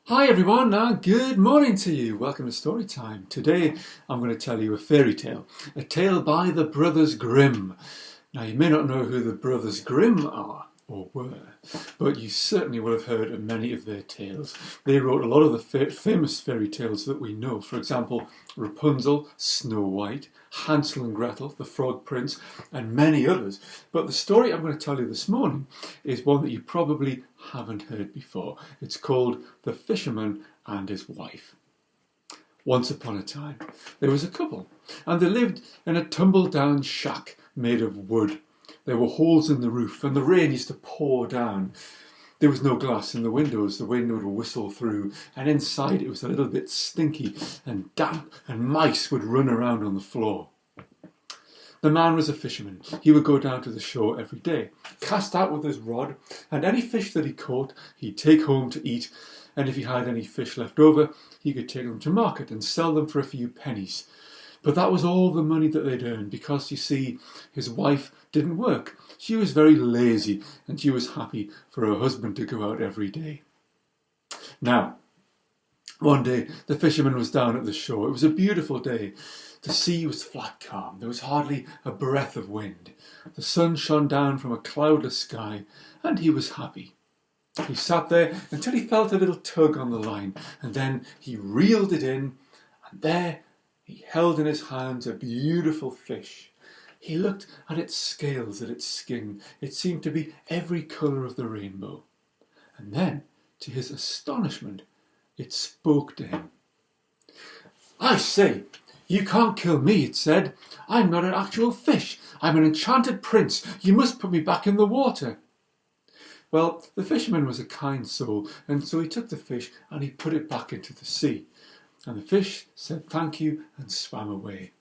Hi everyone, and good morning to you. Welcome to Story Time. Today I'm going to tell you a fairy tale, a tale by the Brothers Grimm. Now you may not know who the Brothers Grimm are, or were, but you certainly will have heard of many of their tales. They wrote a lot of the famous fairy tales that we know. For example, Rapunzel, Snow White, Hansel and Gretel, The Frog Prince, and many others. But the story I'm going to tell you this morning is one that you probably haven't heard before. It's called The Fisherman and His Wife. Once upon a time, there was a couple, and they lived in a tumble-down shack made of wood. There were holes in the roof, and the rain used to pour down. There was no glass in the windows. The wind would whistle through, and inside it was a little bit stinky and damp, and mice would run around on the floor. The man was a fisherman. He would go down to the shore every day, cast out with his rod, and any fish that he caught, he'd take home to eat, and if he had any fish left over, he could take them to market and sell them for a few pennies. But that was all the money that they'd earn, because, you see, his wife didn't work. She was very lazy, and she was happy for her husband to go out every day. Now, one day, the fisherman was down at the shore. It was a beautiful day. The sea was flat calm. There was hardly a breath of wind. The sun shone down from a cloudless sky, and he was happy. He sat there until he felt a little tug on the line, and then he reeled it in, and there he held in his hands a beautiful fish. He looked at its scales, at its skin. It seemed to be every colour of the rainbow. And then, to his astonishment, it spoke to him. "I say, you can't kill me," it said. "I'm not an actual fish. I'm an enchanted prince. You must put me back in the water." Well, the fisherman was a kind soul, and so he took the fish and he put it back into the sea. And the fish said thank you and swam away.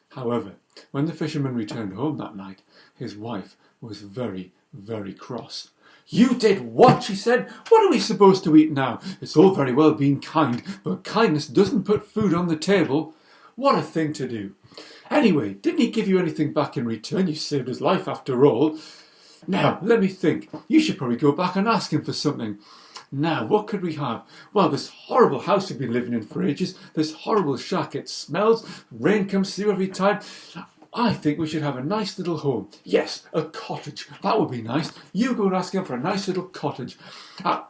However, when the fisherman returned home that night, his wife was very, very cross. "You did what?" she said. "What are we supposed to eat now? It's all very well being kind, but kindness doesn't put food on the table. What a thing to do. Anyway, didn't he give you anything back in return? You saved his life after all. Now, let me think. You should probably go back and ask him for something. Now, what could we have? Well, this horrible house we've been living in for ages, this horrible shack, it smells, rain comes through every time. I think we should have a nice little home. Yes, a cottage. That would be nice. You go and ask him for a nice little cottage.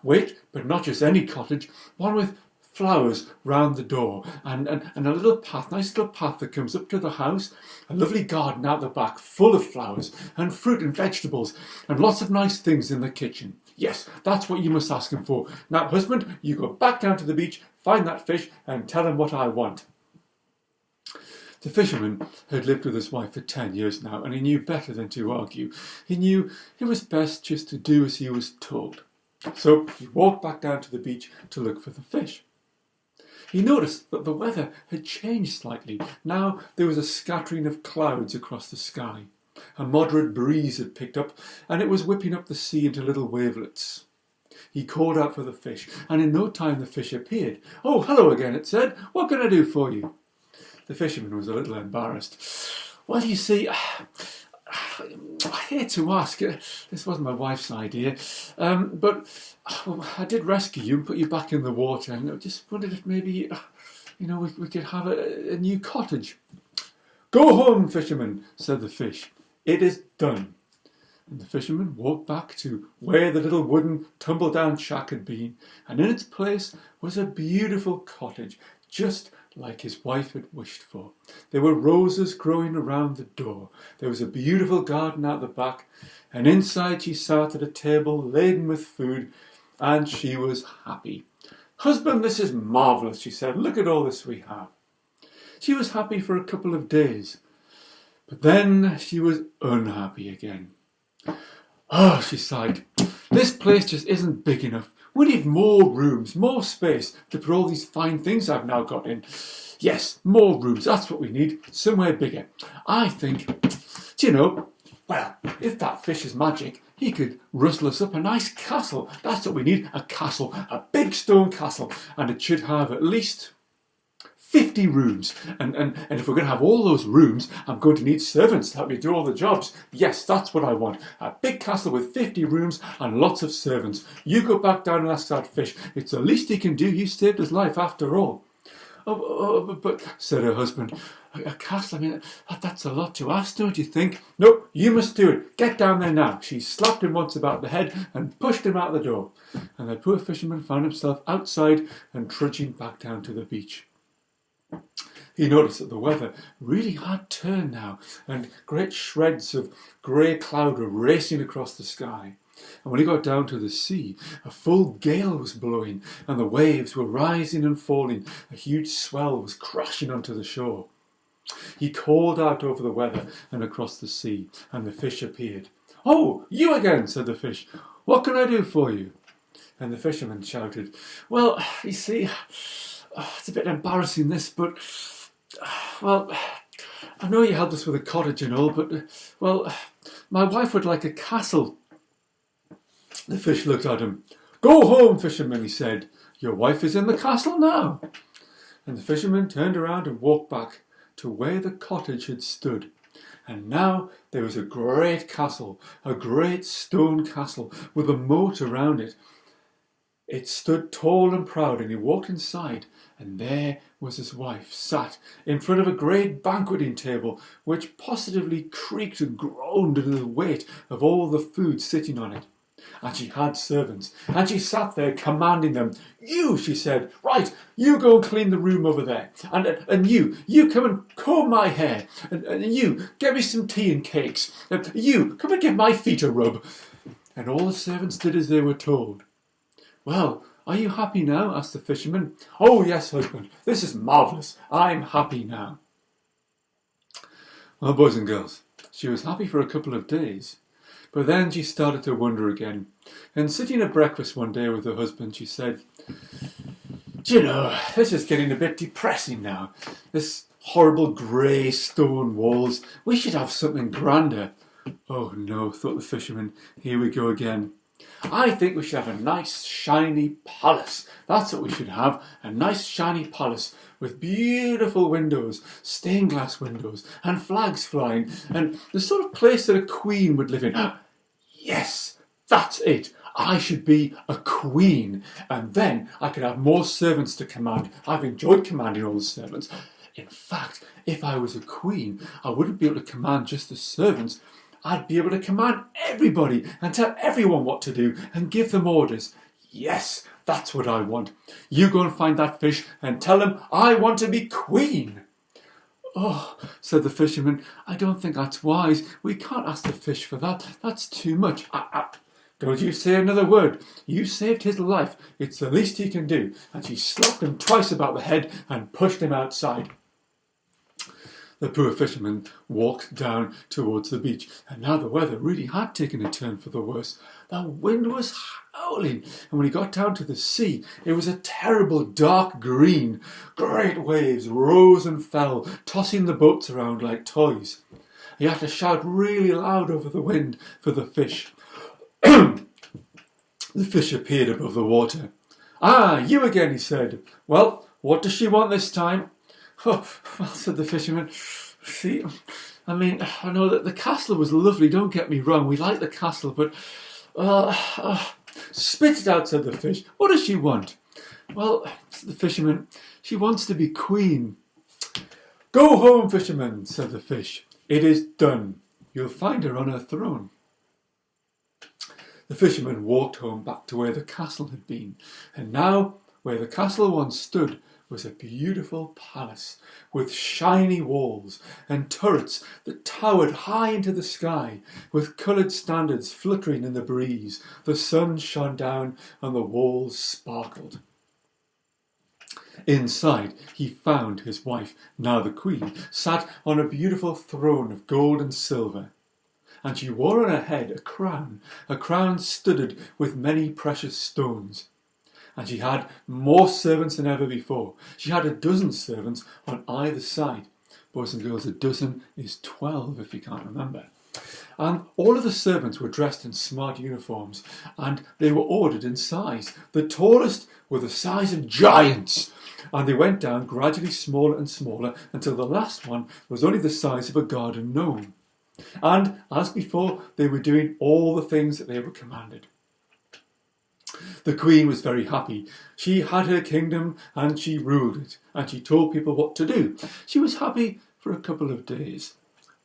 Wait, but not just any cottage. One with flowers round the door and a little path, nice little path that comes up to the house, a lovely garden out the back full of flowers and fruit and vegetables and lots of nice things in the kitchen. Yes, that's what you must ask him for. Now, husband, you go back down to the beach, find that fish and tell him what I want." The fisherman had lived with his wife for 10 years now, and he knew better than to argue. He knew it was best just to do as he was told. So he walked back down to the beach to look for the fish. He noticed that the weather had changed slightly. Now there was a scattering of clouds across the sky. A moderate breeze had picked up, and it was whipping up the sea into little wavelets. He called out for the fish, and in no time the fish appeared. "Oh, hello again," it said. "What can I do for you?" The fisherman was a little embarrassed. "Well, you see, I hate to ask. This wasn't my wife's idea. But I did rescue you and put you back in the water, and I just wondered if maybe, we could have a new cottage." "Go home, fisherman," said the fish. "It is done." And the fisherman walked back to where the little wooden tumble-down shack had been, and in its place was a beautiful cottage, just like his wife had wished for. There were roses growing around the door. There was a beautiful garden out the back, and inside she sat at a table laden with food, and she was happy. "Husband, this is marvellous," she said. "Look at all this we have." She was happy for a couple of days, but then she was unhappy again. "Oh," she sighed, "this place just isn't big enough. We need more rooms, more space to put all these fine things I've now got in. Yes, more rooms, that's what we need, somewhere bigger. I think, well, if that fish is magic, he could rustle us up a nice castle. That's what we need, a castle, a big stone castle, and it should have at least 50 rooms. And if we're going to have all those rooms, I'm going to need servants to help me do all the jobs. Yes, that's what I want. A big castle with 50 rooms and lots of servants. You go back down and ask that fish. It's the least he can do. You saved his life after all. But, said her husband, a castle, I mean, that's a lot to ask, don't you think? No, you must do it. Get down there now. She slapped him once about the head and pushed him out the door. And the poor fisherman found himself outside and trudging back down to the beach. He noticed that the weather really had turned now, and great shreds of grey cloud were racing across the sky. And when he got down to the sea, a full gale was blowing, and the waves were rising and falling. A huge swell was crashing onto the shore. He called out over the weather and across the sea, and the fish appeared. "Oh, you again," said the fish. "What can I do for you?" And the fisherman shouted, "Well, you see, it's a bit embarrassing this, but, well, I know you helped us with a cottage and all, but, well, my wife would like a castle." The fish looked at him. "Go home, fisherman," he said. "Your wife is in the castle now." And the fisherman turned around and walked back to where the cottage had stood. And now there was a great castle, a great stone castle with a moat around it. It stood tall and proud, and he walked inside, and there was his wife sat in front of a great banqueting table, which positively creaked and groaned under the weight of all the food sitting on it. And she had servants, and she sat there commanding them. "You," she said, "right, you go and clean the room over there, and you come and comb my hair, and you get me some tea and cakes, and you come and give my feet a rub." And all the servants did as they were told. "Well, are you happy now?" asked the fisherman. "Oh yes, husband, this is marvellous. I'm happy now." Well, boys and girls, she was happy for a couple of days. But then she started to wonder again, and sitting at breakfast one day with her husband, she said, "Do you know, this is getting a bit depressing now. This horrible grey stone walls. We should have something grander." "Oh no," thought the fisherman, "here we go again. I think we should have a nice shiny palace. That's what we should have, a nice shiny palace with beautiful windows, stained glass windows, and flags flying, and the sort of place that a queen would live in. Yes, that's it. I should be a queen, and then I could have more servants to command. I've enjoyed commanding all the servants. In fact, if I was a queen, I wouldn't be able to command just the servants. I'd be able to command everybody and tell everyone what to do and give them orders. Yes, that's what I want. You go and find that fish and tell him I want to be queen." "Oh," said the fisherman, "I don't think that's wise. We can't ask the fish for that. That's too much." Don't you say another word. You saved his life. It's the least he can do." And she slapped him twice about the head and pushed him outside. The poor fisherman walked down towards the beach, and now the weather really had taken a turn for the worse. The wind was howling, and when he got down to the sea, it was a terrible dark green. Great waves rose and fell, tossing the boats around like toys. He had to shout really loud over the wind for the fish. The fish appeared above the water. "Ah, you again," he said. "Well, what does she want this time?" "Oh, well," said the fisherman, "see, I mean, I know that the castle was lovely, don't get me wrong, we like the castle, but, spit it out," said the fish. "What does she want?" "Well," said the fisherman, "she wants to be queen." "Go home, fisherman," said the fish. "It is done. You'll find her on her throne." The fisherman walked home back to where the castle had been, and now, where the castle once stood, was a beautiful palace with shiny walls and turrets that towered high into the sky, with coloured standards fluttering in the breeze. The sun shone down and the walls sparkled. Inside he found his wife, now the queen, sat on a beautiful throne of gold and silver, and she wore on her head a crown studded with many precious stones. And she had more servants than ever before. She had 12 servants on either side. Boys and girls, 12 is 12, if you can't remember. And all of the servants were dressed in smart uniforms, and they were ordered in size. The tallest were the size of giants, and they went down gradually smaller and smaller until the last one was only the size of a garden gnome. And, as before, they were doing all the things that they were commanded. The queen was very happy. She had her kingdom and she ruled it, and she told people what to do. She was happy for a couple of days,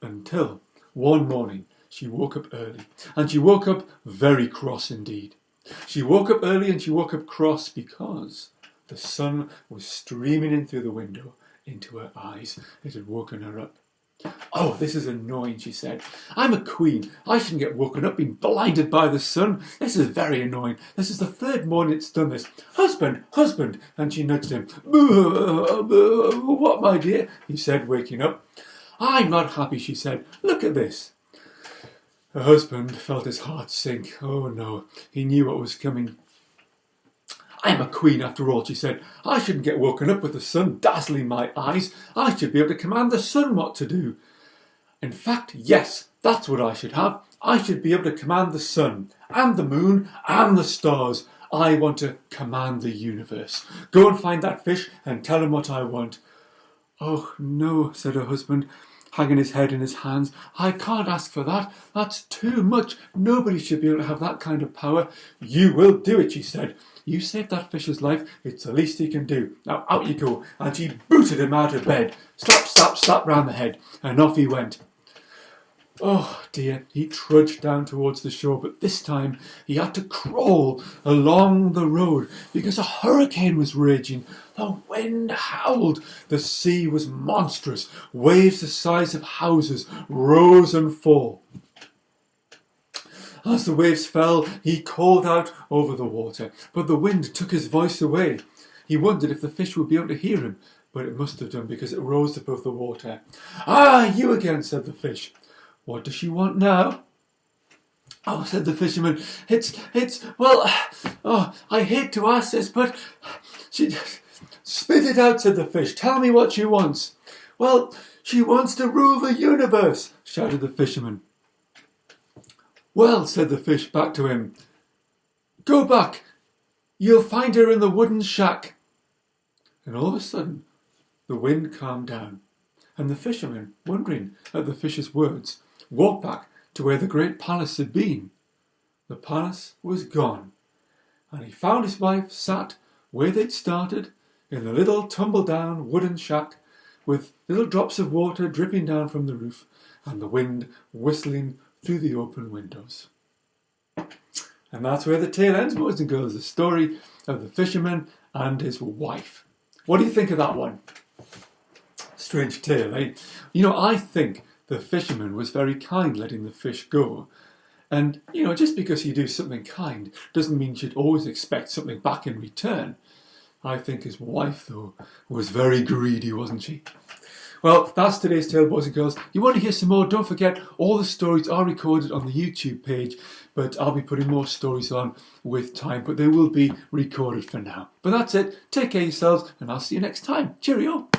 until one morning she woke up early, and she woke up very cross indeed. She woke up early and she woke up cross because the sun was streaming in through the window into her eyes. It had woken her up. "Oh, this is annoying," she said. "I'm a queen. I shouldn't get woken up being blinded by the sun. This is very annoying. This is the third morning it's done this. Husband, husband," and she nudged him. "What, my dear?" he said, waking up. "I'm not happy," she said. "Look at this." Her husband felt his heart sink. Oh no, he knew what was coming. "I'm a queen after all," she said. "I shouldn't get woken up with the sun dazzling my eyes. I should be able to command the sun what to do. In fact, yes, that's what I should have. I should be able to command the sun and the moon and the stars. I want to command the universe. Go and find that fish and tell him what I want." "Oh no," said her husband, hanging his head in his hands. "I can't ask for that. That's too much. Nobody should be able to have that kind of power." "You will do it," she said. "You saved that fish's life. It's the least he can do. Now out you go." And she booted him out of bed. Slap, slap, slap round the head. And off he went. Oh dear, he trudged down towards the shore, but this time he had to crawl along the road because a hurricane was raging. The wind howled. The sea was monstrous. Waves the size of houses rose and fell. As the waves fell, he called out over the water, but the wind took his voice away. He wondered if the fish would be able to hear him, but it must have done because it rose above the water. "Ah, you again," said the fish. "What does she want now?" "Oh," said the fisherman, I hate to ask this, but she..." "Spit it out," said the fish. "Tell me what she wants." "Well, she wants to rule the universe," shouted the fisherman. "Well," said the fish back to him, "go back. You'll find her in the wooden shack." And all of a sudden, the wind calmed down, and the fisherman, wondering at the fish's words, walked back to where the great palace had been. The palace was gone, and he found his wife sat where they'd started, in the little tumble-down wooden shack, with little drops of water dripping down from the roof, and the wind whistling through the open windows. And that's where the tale ends, boys and girls, the story of the fisherman and his wife. What do you think of that one? Strange tale, eh? You know, I think the fisherman was very kind letting the fish go. And, you know, just because you do something kind doesn't mean you should always expect something back in return. I think his wife, though, was very greedy, wasn't she? Well, that's today's tale, boys and girls. You want to hear some more? Don't forget, all the stories are recorded on the YouTube page, but I'll be putting more stories on with time, but they will be recorded for now. But that's it. Take care of yourselves, and I'll see you next time. Cheerio!